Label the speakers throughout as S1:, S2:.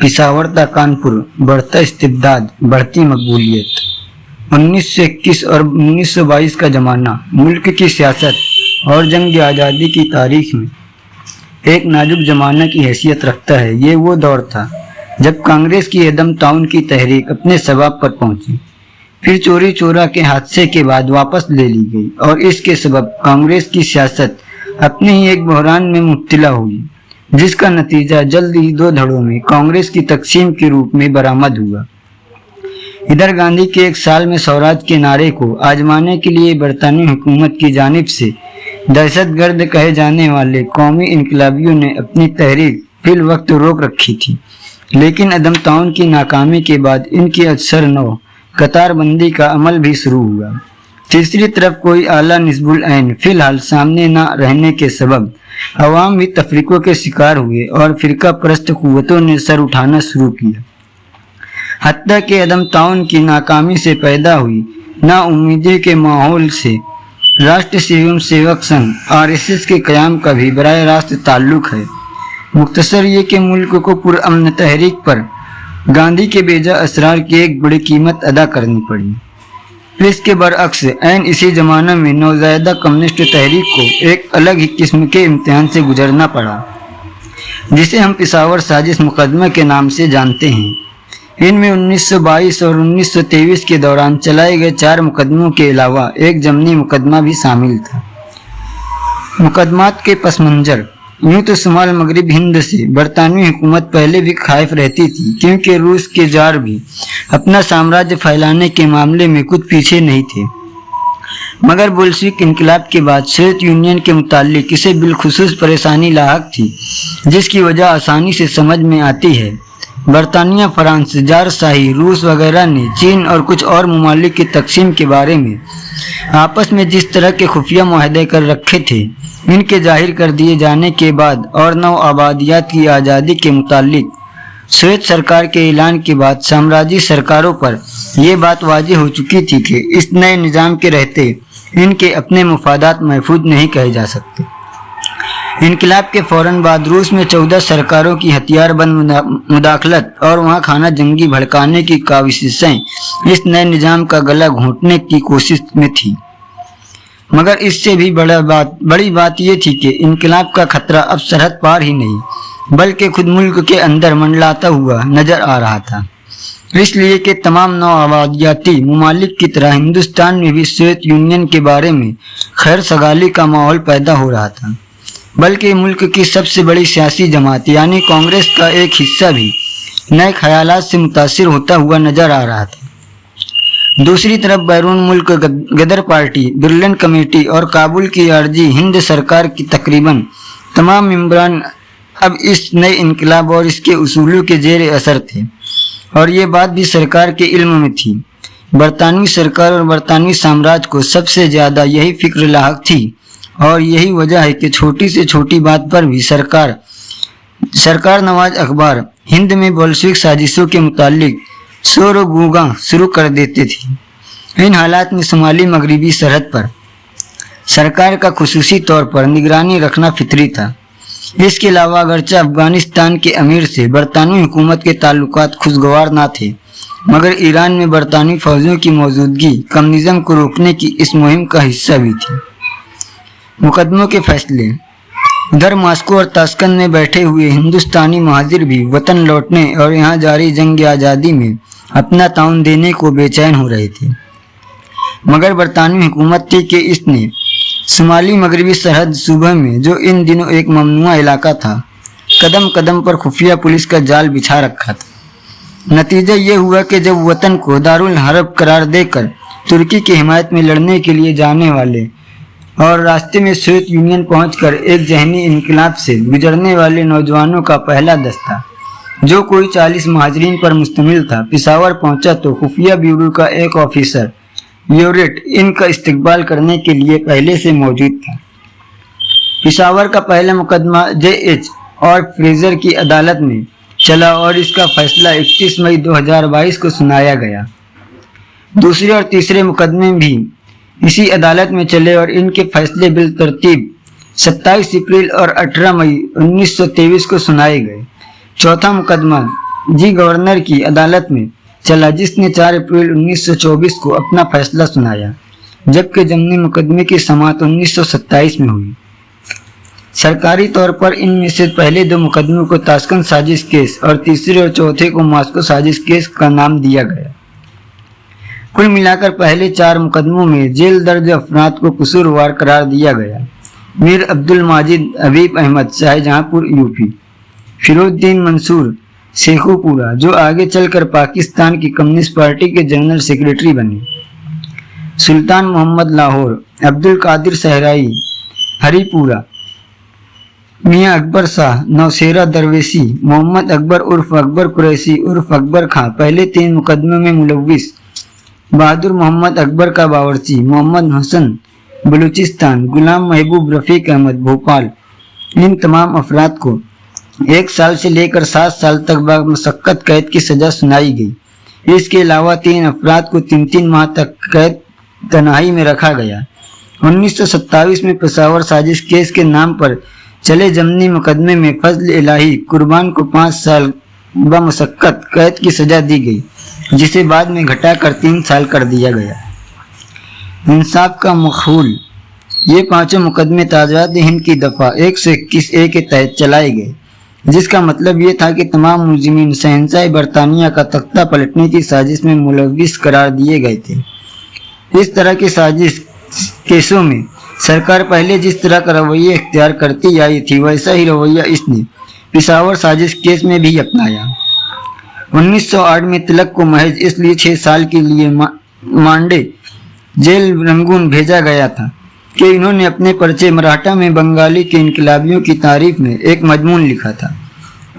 S1: पिशावर था कानपुर, बढ़ता इस्तिबदाद, बढ़ती मकबूलियत। 1921 और 1922 का जमाना मुल्क की सियासत और जंग आज़ादी की तारीख में एक नाजुक जमाना की हैसियत रखता है। ये वो दौर था जब कांग्रेस की एदम ताउन की तहरीक अपने सबाब पर पहुंची, फिर चोरी चोरा के हादसे के बाद वापस ले ली गई और इसके सबब कांग्रेस की सियासत अपने ही एक बहरान में मुब्तला हुई, जिसका नतीजा जल्द ही दो धड़ों में कांग्रेस की तकसीम के रूप में बरामद हुआ। इधर गांधी के एक साल में स्वराज के नारे को आजमाने के लिए बरतानी हुकूमत की जानिब से दहशतगर्द कहे जाने वाले कौमी इनकलाबियों ने अपनी तहरीक फिल वक्त रोक रखी थी, लेकिन अदम ताउन की नाकामी के बाद इनकी अक्सर नौ कतारबंदी का अमल भी शुरू हुआ। तीसरी तरफ कोई आला निस्बुल ऐन फिलहाल सामने न रहने के सबब अवाम भी तफरीकों के शिकार हुए और फिरका परस्त कुव्वतों ने सर उठाना शुरू किया। हत्या के अदम ताउन की नाकामी से पैदा हुई नाउम्मीदी के माहौल से राष्ट्र स्वयं सेवक संघ RSS के क़याम का भी बराह रास्त ताल्लुक है। मुख्तसर ये कि मुल्क को पुरअमन तहरीक पर गांधी के बेजा असरार की एक बड़ी कीमत अदा करनी पड़ी। इसके बरअक्स ऐन इसी जमाने में नौज़ायदा कम्युनिस्ट तहरीक को एक अलग ही किस्म के इम्तिहान से गुजरना पड़ा, जिसे हम पिशावर साजिश मुकदमा के नाम से जानते हैं। इनमें 1922 और 1923 के दौरान चलाए गए 4 मुकदमों के अलावा एक जमनी मुकदमा भी शामिल था। मुकदमात के पस मंजर यूं तो शुमाल मगरिब हिंद से बरतानवी हुकूमत पहले भी खाइफ रहती थी, क्योंकि रूस के जार भी अपना साम्राज्य फैलाने के मामले में कुछ पीछे नहीं थे। मगर बोल्शेविक इनकलाब के बाद सोवियत यूनियन के मुताल्लिक इसे बिलखुसूस परेशानी लाहक थी, जिसकी वजह आसानी से समझ में आती है। बरतानिया, फ्रांस, जारशाही, रूस वगैरह ने चीन और कुछ और ममालिक की तकसीम के बारे में आपस में जिस तरह के खुफिया मुआहदे कर रखे थे, इनके जाहिर कर दिए जाने के बाद और नौ आबादियात की आज़ादी के मुतालिक सोवियत सरकार के ऐलान के बाद साम्राज्यी सरकारों पर यह बात वाज़ेह हो चुकी थी कि इस नए निज़ाम के रहते इनके अपने मुफादात महफूज नहीं कहे जा सकते। इनकलाब के फौरन बाद रूस में 14 सरकारों की हथियारबंद मुदाखलत और वहाँ खाना जंगी भड़काने की काविशें इस नए निज़ाम का गला घोंटने की कोशिश में थी। मगर इससे भी बड़ी बात यह थी कि इनकलाब का खतरा अब सरहद पार ही नहीं, बल्कि खुद मुल्क के अंदर मंडलाता हुआ नजर आ रहा था। इसलिए कि तमाम नौ आबादियाती ममालिक की तरह हिंदुस्तान में भी सोवियत यूनियन के बारे में खैर सगाली का माहौल पैदा हो रहा था, बल्कि मुल्क की सबसे बड़ी सियासी जमात यानी कांग्रेस का एक हिस्सा भी नए ख्यालात से मुतासिर होता हुआ नजर आ रहा था। दूसरी तरफ बैरून मुल्क गदर पार्टी, बर्लिन कमेटी और काबुल की आरजी हिंद सरकार की तकरीबन तमाम मेंबरान अब इस नए इनकलाब और इसके उसूलों के जेर असर थे, और ये बात भी सरकार के इल्म में थी। बरतानवी सरकार और बरतानवी साम्राज्य को सबसे ज़्यादा यही फिक्र लाहक थी, और यही वजह है कि छोटी से छोटी बात पर भी सरकार नवाज अखबार हिंद में बोल्शेविक साजिशों के मुतालिक शोर व गूंगा शुरू कर देते थे। इन हालात में शुमाली मगरिबी सरहद पर सरकार का खुसूसी तौर पर निगरानी रखना फितरी था। इसके अलावा अगरचे अफगानिस्तान के अमीर से बरतानवी हुकूमत के ताल्लुकात खुशगवार ना थे, मगर ईरान में बरतानवी फौजों की मौजूदगी कम्युनिज्म को रोकने की इस मुहिम का हिस्सा भी थी। मुकदमों के फैसले। उधर मॉस्को और ताशकंद में बैठे हुए हिंदुस्तानी महाजिर भी वतन लौटने और यहाँ जारी जंग आज़ादी में अपना ताउन देने को बेचैन हो रहे थे, मगर बरतानवी हुकूमत थी कि इसने शुमाली मगरबी सरहद सूबे में, जो इन दिनों एक ममनुआ इलाका था, कदम कदम पर खुफिया पुलिस का जाल बिछा रखा था। नतीजा ये हुआ कि जब वतन को दारुल हर्ब करार देकर तुर्की की हिमायत में लड़ने के लिए जाने वाले और रास्ते में सोवियत यूनियन पहुंचकर एक जहनी इनकलाब से गुजरने वाले नौजवानों का पहला दस्ता, जो कोई 40 महाजरीन पर मुश्तमिल था, पिशावर पहुंचा तो खुफिया ब्यूरो का एक ऑफिसर योरेट इनका इस्तकबाल करने के लिए पहले से मौजूद था। पिशावर का पहला मुकदमा JH और फ्रेजर की अदालत में चला और इसका फैसला 31 मई 2022 को सुनाया गया। दूसरे और तीसरे मुकदमे भी इसी अदालत में चले और इनके फैसले बिल तरतीब 27 अप्रैल और 18 मई 1923 को सुनाए गए। चौथा मुकदमा जी गवर्नर की अदालत में चला, जिसने 4 अप्रैल 1924 को अपना फैसला सुनाया, जबकि जमनी मुकदमे की समाअत 1927 में हुई। सरकारी तौर पर इनमें से पहले 2 मुकदमों को ताशकंद साजिश केस और तीसरे और चौथे को मॉस्को साजिश केस का नाम दिया गया। कुल मिलाकर पहले 4 मुकदमों में जेल दर्ज अफराद को कसूरवार करार दिया गया। मीर अब्दुल माजिद हबीब अहमद शाहजहांपुर यूपी, फिरोजुद्दीन मंसूर शेखुपुरा जो आगे चलकर पाकिस्तान की कम्युनिस्ट पार्टी के जनरल सेक्रेटरी बने, सुल्तान मोहम्मद लाहौर, अब्दुल कादिर सहराई हरीपुरा, मियाँ अकबर शाह नौशेरा दरवेशी, मोहम्मद अकबर उर्फ अकबर कुरैशी उर्फ अकबर खां पहले 3 मुकदमों में मुलव्विस, बहादुर मोहम्मद अकबर का बावर्ची, मोहम्मद हसन बलूचिस्तान, गुलाम महबूब रफीक अहमद भोपाल, इन तमाम अफराद को 1 साल से लेकर 7 साल तक बामशक्कत कैद की सजा सुनाई गई। इसके अलावा 3 अफराद को 3-3 माह तक कैद तन्हाई में रखा गया। 1927 में पेशावर साजिश केस के नाम पर चले जमनी मुकदमे में फजल इलाही कुर्बान को 5 साल बामशक्कत कैद की सजा दी गई, जिसे बाद में घटाकर 3 साल कर दिया गया। इंसाफ का मखूल, ये 5 मुकदमे ताज़ात हिंद की दफ़ा 121A के तहत चलाए गए, जिसका मतलब ये था कि तमाम मुलजिमीन शहंशाह बरतानिया का तख्ता पलटने की साजिश में मुलव्विस करार दिए गए थे। इस तरह की साजिश केसों में सरकार पहले जिस तरह का रवैया इख्तियार करती आई थी, वैसा ही रवैया इसने पेशावर साजिश केस में भी अपनाया। 1908 में तिलक को महज इसलिए 6 साल के लिए मांडे जेल रंगून भेजा गया था कि इन्होंने अपने पर्चे मराठा में बंगाली के इनकलाबियों की तारीफ में एक मजमून लिखा था।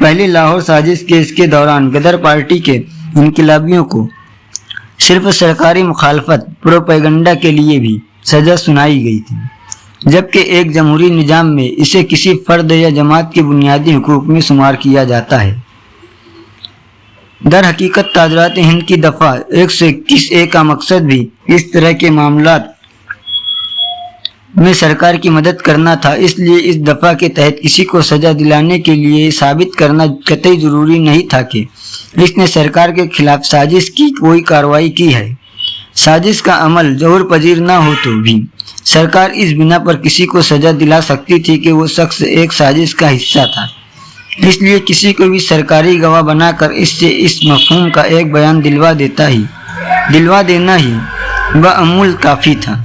S1: पहले लाहौर साजिश केस के दौरान गदर पार्टी के इनकलाबियों को सिर्फ सरकारी मुखालफत प्रोपेगेंडा के लिए भी सजा सुनाई गई थी, जबकि एक जमहूरी निज़ाम में इसे किसी फर्द या जमात के बुनियादी हुकूक में शुमार किया जाता है। दर हकीकत ताज़ात हिंद की दफ़ा 121A का मकसद भी इस तरह के मामलात में सरकार की मदद करना था। इसलिए इस दफ़ा के तहत किसी को सजा दिलाने के लिए साबित करना कतई ज़रूरी नहीं था कि इसने सरकार के खिलाफ साजिश की कोई कार्रवाई की है। साजिश का अमल ज़रूर पजीर ना हो तो भी सरकार इस बिना पर किसी को सजा दिला सकती थी कि वो शख्स एक साजिश का हिस्सा था। इसलिए किसी को भी सरकारी गवाह बनाकर इससे इस मफहूम का एक बयान दिलवा देना ही बअमूल काफ़ी था।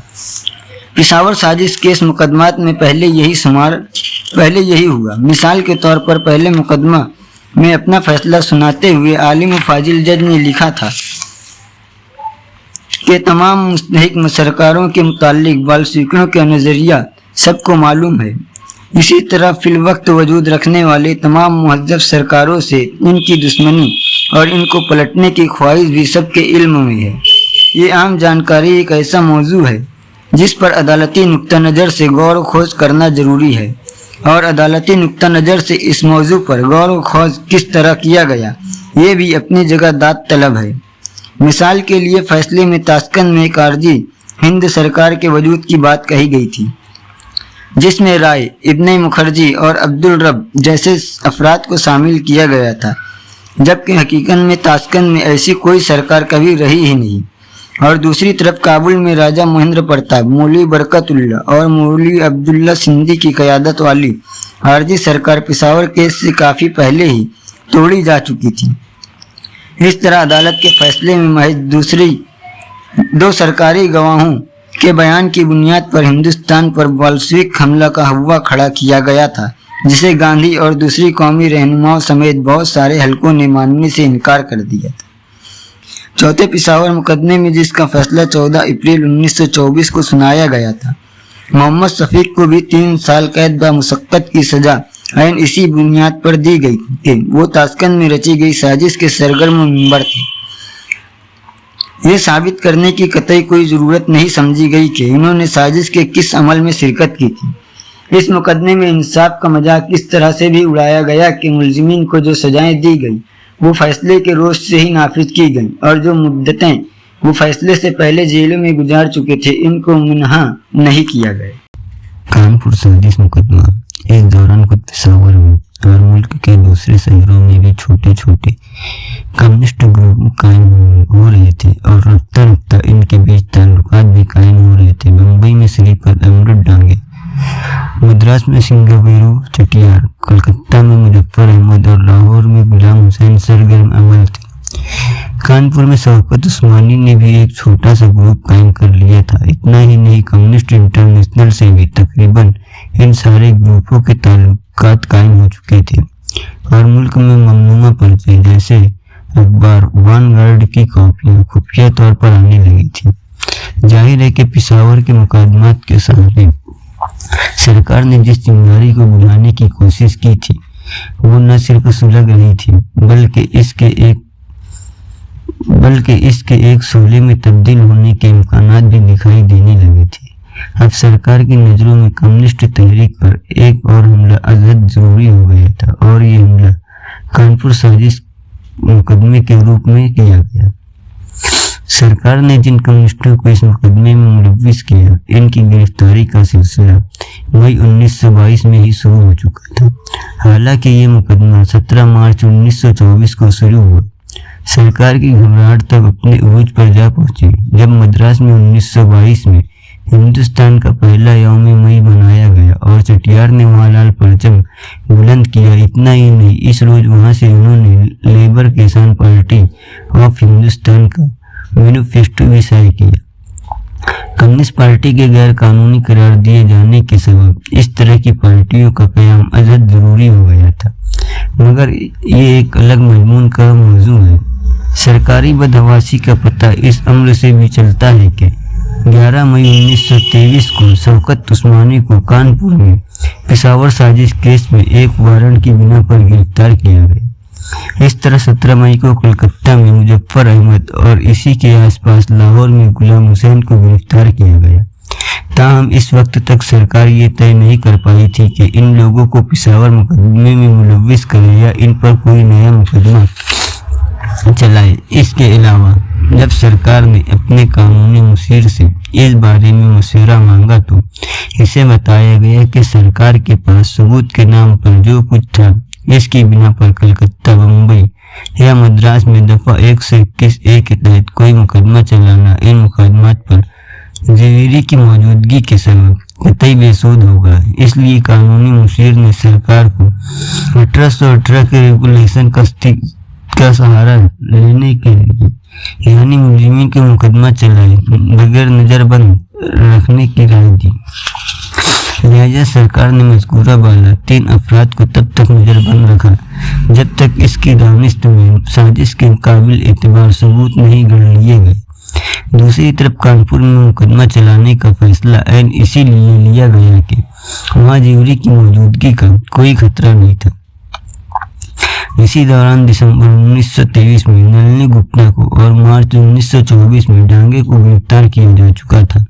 S1: पेशावर साजिश केस मुकदमात में पहले यही हुआ। मिसाल के तौर पर पहले मुकदमा में अपना फैसला सुनाते हुए आलिम फाजिल जज ने लिखा था कि तमाम मुस्तहिक सरकारों के मुतालिक बालसिकरों का नज़रिया सबको मालूम है। इसी तरह फिल वक्त वजूद रखने वाले तमाम मुहज्जब सरकारों से इनकी दुश्मनी और इनको पलटने की ख्वाहिश भी सबके इल्म में है। ये आम जानकारी एक ऐसा मौजू है जिस पर अदालती नुक्ता नज़र से गौर व खोज करना ज़रूरी है, और अदालती नुक्ता नज़र से इस मौजू पर गौर व खोज किस तरह किया गया ये भी अपनी जगह दाद तलब है। मिसाल के लिए फैसले में ताशकंद में एक आरजी हिंद सरकार के वजूद की बात कही गई थी, जिसमें राय, इब्ने मुखर्जी और अब्दुल रब जैसे अफराद को शामिल किया गया था, जबकि हकीकत में ताशकंद में ऐसी कोई सरकार कभी रही ही नहीं। और दूसरी तरफ काबुल में राजा महेंद्र प्रताप, मौलवी बरकतुल्ला और मौलवी अब्दुल्ला सिंधी की क़यादत वाली आरजी सरकार पेशावर केस से काफ़ी पहले ही तोड़ी जा चुकी थी। इस तरह अदालत के फैसले में महज 2 सरकारी गवाहों के बयान की बुनियाद पर हिंदुस्तान पर बोल्शेविक हमला का हवा खड़ा किया गया था, जिसे गांधी और दूसरी कौमी रहनुमाओं समेत बहुत सारे हलकों ने मानने से इनकार कर दिया था। चौथे पेशावर मुकदमे में जिसका फैसला 14 अप्रैल 1924 को सुनाया गया था, मोहम्मद शफीक को भी 3 साल कैद बामुशक्कत की सजा ऐन इसी बुनियाद पर दी गई थी। वो ताशकंद में रची गई साजिश के सरगर्म मेंबर थे। ये साबित करने की कतई कोई ज़रूरत नहीं समझी गई कि इन्होंने साजिश के किस अमल में शिरकत की थी। इस मुकदमे में इंसाफ का मजाक इस तरह से भी उड़ाया गया कि मुलजिमीन को जो सजाएं दी गई वो फैसले के रोज से ही नाफिज की गई, और जो मुद्दतें वो फैसले से पहले जेलों में गुजार चुके थे इनको मुनहा नहीं किया गया।
S2: कानपुर साजिश मुकदमा एक दौरान खुद पेशावर में और मुल्क के दूसरे शहरों में भी छोटे छोटे कम्युनिस्ट ग्रुप कायम हो रहे थे और रफ्ता रफ्ता इनके बीच ताल्लुकात भी कायम हो रहे थे। मुंबई में श्रीपद अमृत डांगे, मद्रास में सिंगावेरू चटियार, कलकत्ता में मुजफ्फर अहमद और लाहौर में गुलाम हुसैन सरगर्म अमल थे। कानपुर में शौकत उस्मानी ने भी एक छोटा सा ग्रुप कायम कर लिया था। इतना ही नहीं, कम्युनिस्ट इंटरनेशनल से भी तकरीबन इन सारे ग्रुपों के ताल्लुकात कायम हो चुके थे और मुल्क में ममनूआ पर्चे जैसे अखबार वानगार्ड की कॉपियां खुफिया तौर पर आने लगी थी। जाहिर है कि पेशावर के मुकदमात के सहारे सरकार ने जिस चिंगारी को बुझाने की कोशिश की थी वो न सिर्फ सुलग रही थी बल्कि इसके एक शोले में तब्दील होने के इम्कानात भी दिखाई देने लगे थे। अब सरकार की नज़रों में कम्युनिस्ट तहरीक पर एक और हमला अजहद जरूरी हो गया था और ये हमला कानपुर साजिश मुकदमे के रूप में किया गया। सरकार ने जिन कम्युनिस्टों को इस मुकदमे में मुलव्विस किया, इनकी गिरफ्तारी का सिलसिला मई 1922 में ही शुरू हो चुका था। हालांकि ये मुकदमा 17 मार्च 1924 को शुरू हुआ। सरकार की घबराहट तब अपने उरूज पर जा पहुंची जब मद्रास में 1922 में हिंदुस्तान का पहला यौम मई मनाया गया और चटियार ने वहां लाल परचम बुलंद किया। इतना ही नहीं, इस रोज वहां से उन्होंने लेबर किसान पार्टी ऑफ हिंदुस्तान का मैनिफेस्टो भी शाये किया। कम्युनिस्ट पार्टी के गैर कानूनी करार दिए जाने के सबब इस तरह की पार्टियों का कयाम अजहद जरूरी हो गया था, मगर ये एक अलग मजमून का मौजू है। सरकारी बदहवासी का पता इस अम्र से भी चलता है कि 11 मई 1923 को शौकत उस्मानी को कानपुर में पेशावर साजिश केस में एक वारंट की बिना पर गिरफ्तार किया गया। इस तरह 17 मई को कलकत्ता में मुजफ्फर अहमद और इसी के आसपास लाहौर में गुलाम हुसैन को गिरफ्तार किया गया। ताहम इस वक्त तक सरकार ये तय नहीं कर पाई थी कि इन लोगों को पेशावर मुकदमे में मुलव्विस करे या इन पर कोई नया मुकदमा चलाए। इसके अलावा जब सरकार ने अपने कानूनी मुशीर से इस बारे में मशवरा मांगा तो इसे बताया गया कि सरकार के पास सबूत के नाम पर जो कुछ था इसकी बिना पर कलकत्ता, बम्बई या मद्रास में दफा 121A के तहत कोई मुकदमा चलाना इन मुकदमात पर जवेरी की मौजूदगी के सबब कतई बेसूद होगा। इसलिए कानूनी मुशीर ने सरकार को 1818 के रेगुलेशन का सहारा लेने के लिए यानी मुजरिमीन के मुकदमा चलाए बगैर नजरबंद रखने की राय दी। लिहाजा सरकार ने मज़कूरा बाला 3 अफराद को तब तक नजरबंद रखा जब तक इसकी दानिश में साजिश के काबिल एतबार सबूत नहीं गढ़ लिए गए। दूसरी तरफ कानपुर में मुकदमा चलाने का फैसला ऐन इसीलिए लिया गया कि वहाँ जवेरी की मौजूदगी का कोई खतरा नहीं था। इसी दौरान दिसंबर 1923 में नलिनी गुप्ता को और मार्च 1924 में डांगे को गिरफ्तार किया जा चुका था।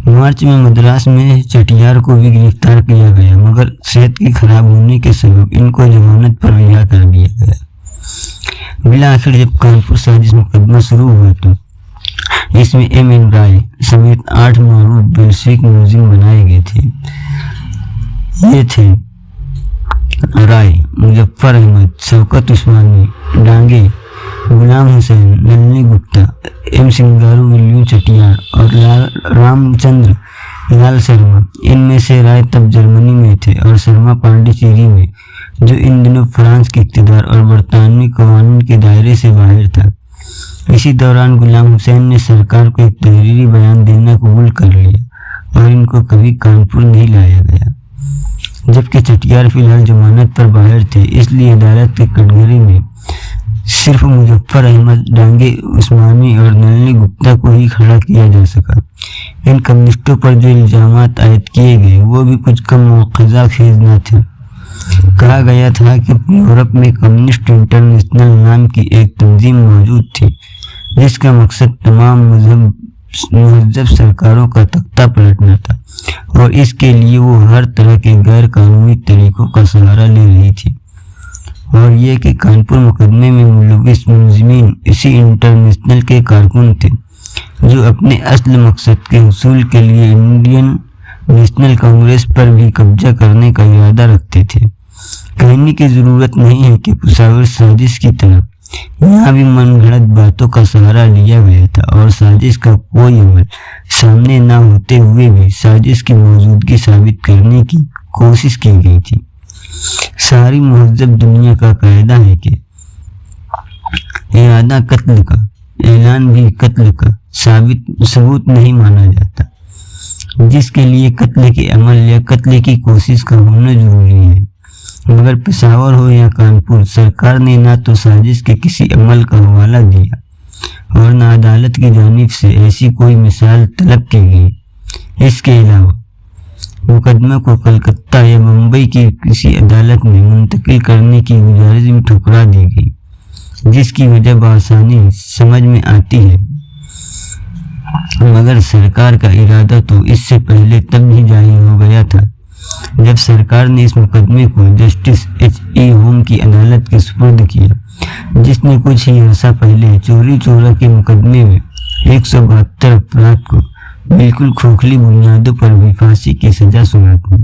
S2: मार्च में मद्रास में चटियार को भी गिरफ्तार किया गया, मगर सेहत के खराब होने के सबब इनको जमानत पर रिहा कर दिया गया। बिला आखिर जब कानपुर साजिश मुकदमा शुरू हुआ तो इसमें M.N. राय समेत 8 मारूफ बेल्शिक मुलजिम बनाए गए थे। ये थे राय, मुजफ्फर अहमद, शौकत उस्मानी, डांगे, गुलाम हुसैन, नलिनी गुप्ता, M. सिंगारू, विलियम चटियार और रामचंद्र लाल शर्मा। इनमें से राय तब जर्मनी में थे और शर्मा पांडिचेरी में, जो इन दिनों फ्रांस के इक़्तिदार और बरतानवी कानून के दायरे से बाहर था। इसी दौरान गुलाम हुसैन ने सरकार को एक तहरीरी बयान देना कबूल कर लिया और इनको कभी कानपुर नहीं लाया गया। जबकि चटियार फिलहाल जमानत पर बाहर थे, इसलिए अदालत के कटघरे में सिर्फ मुजफ्फर अहमद, डांगे उस्मानी और नलिनी गुप्ता को ही खड़ा किया जा सका। इन कम्युनिस्टों पर जो इल्जामात आयद किए गए वो भी कुछ कम मौक़िज़ा खेज़ न थे। कहा गया था कि यूरोप में कम्युनिस्ट इंटरनेशनल नाम की एक तंजीम मौजूद थी जिसका मकसद तमाम महज़ब सरकारों का तख्ता पलटना था और इसके लिए वो हर तरह के गैर कानूनी तरीकों का सहारा ले रही थी। और ये कि कानपुर मुकदमे में मुलव्विस मुलजिमीन इसी इंटरनेशनल के कारकुन थे जो अपने असल मकसद के हुसूल के लिए इंडियन नेशनल कांग्रेस पर भी कब्जा करने का इरादा रखते थे। कहने की जरूरत नहीं है कि पेशावर साजिश की तरह यहाँ भी मनगढ़ंत बातों का सहारा लिया गया था और साजिश का कोई अमल सामने न होते हुए भी साजिश की मौजूदगी साबित करने की कोशिश की गई थी। सारी महज़ब दुनिया का कायदा है कि इरादा कत्ल का, ऐलान भी कत्ल का सबूत नहीं माना जाता, जिसके लिए कत्ल के अमल या कत्ल की कोशिश का होना जरूरी है। मगर पेशावर हो या कानपुर, सरकार ने ना तो साजिश के किसी अमल का हवाला दिया और न अदालत की जानिब से ऐसी कोई मिसाल तलब की गई। इसके अलावा मुकदमा को कलकत्ता या मुंबई की किसी अदालत में मुंतकिल करने की गुजारिश भी ठुकरा दी गई, जिसकी वजह बआसानी समझ में आती है। मगर सरकार का इरादा तो इससे पहले तब ही जाहिर हो गया था जब सरकार ने इस मुकदमे को जस्टिस H.E. होम की अदालत के सुपुर्द किया, जिसने कुछ ही अर्सा पहले चोरी चोरा के मुकदमे में 172 अपराध को बिल्कुल खोखली बुनियादों पर भी फांसी की सजा सुना थी।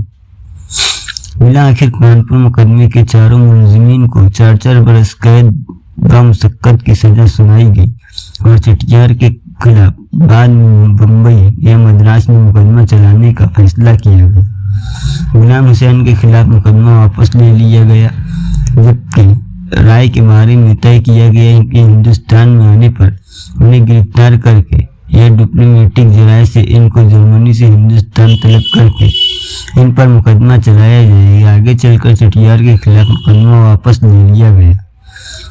S2: मिला आखिर कानपुर मुकदमे के चारों मुलजिमीन को 4-4 बरस कैद बमुशक्कत की सजा सुनाई गई और चटियार के खिलाफ बाद में बम्बई या मद्रास में मुकदमा चलाने का फैसला किया गया। गुलाम हुसैन के खिलाफ मुकदमा वापस ले लिया गया, जबकि राय के बारे में तय किया गया कि हिंदुस्तान में आने पर उन्हें गिरफ्तार करके या डिप्लोमेटिक जराये से इनको जर्मनी से हिंदुस्तान तलब करके इन पर मुकदमा चलाया जाएगा। आगे चलकर चटियार के खिलाफ मुकदमा वापस ले लिया गया।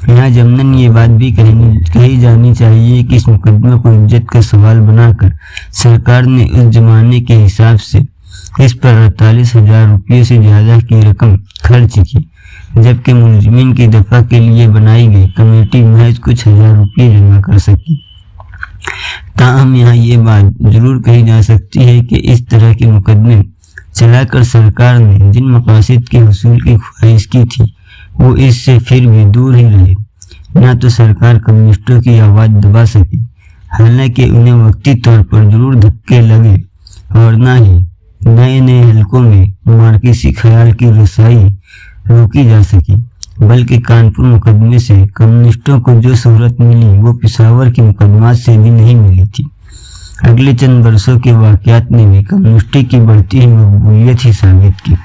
S2: यहाँ जमनन ये बात भी कही जानी चाहिए कि इस मुकदमे को इज्जत का सवाल बनाकर सरकार ने उस जमाने के हिसाब से इस पर 48,000 रुपये से ज़्यादा की रकम खर्च की, जबकि मुलजिमीन की दफा के लिए बनाई गई कमेटी महज कुछ हजार रुपये जमा कर सकी। ताहम यहाँ ये बात जरूर कही जा सकती है कि इस तरह के मुकदमे चलाकर सरकार ने जिन मकासद के हुसूल की ख्वाहिश की थी वो इससे फिर भी दूर ही रहे। ना तो सरकार कम्युनिस्टों की आवाज़ दबा सकी, हालांकि उन्हें वक्ती तौर पर जरूर धक्के लगे, और ना ही नए नए हलकों में मार्क्सी ख्याल की रसाई रोकी जा सकी, बल्कि कानपुर मुकदमे से कम्युनिस्टों को जो शोहरत मिली वो पेशावर के मुकदमात से भी नहीं मिली थी। अगले चंद वर्षों के वाक़यात ने भी कम्युनिस्टी की बढ़ती हुई मकबूलियत ही साबित की।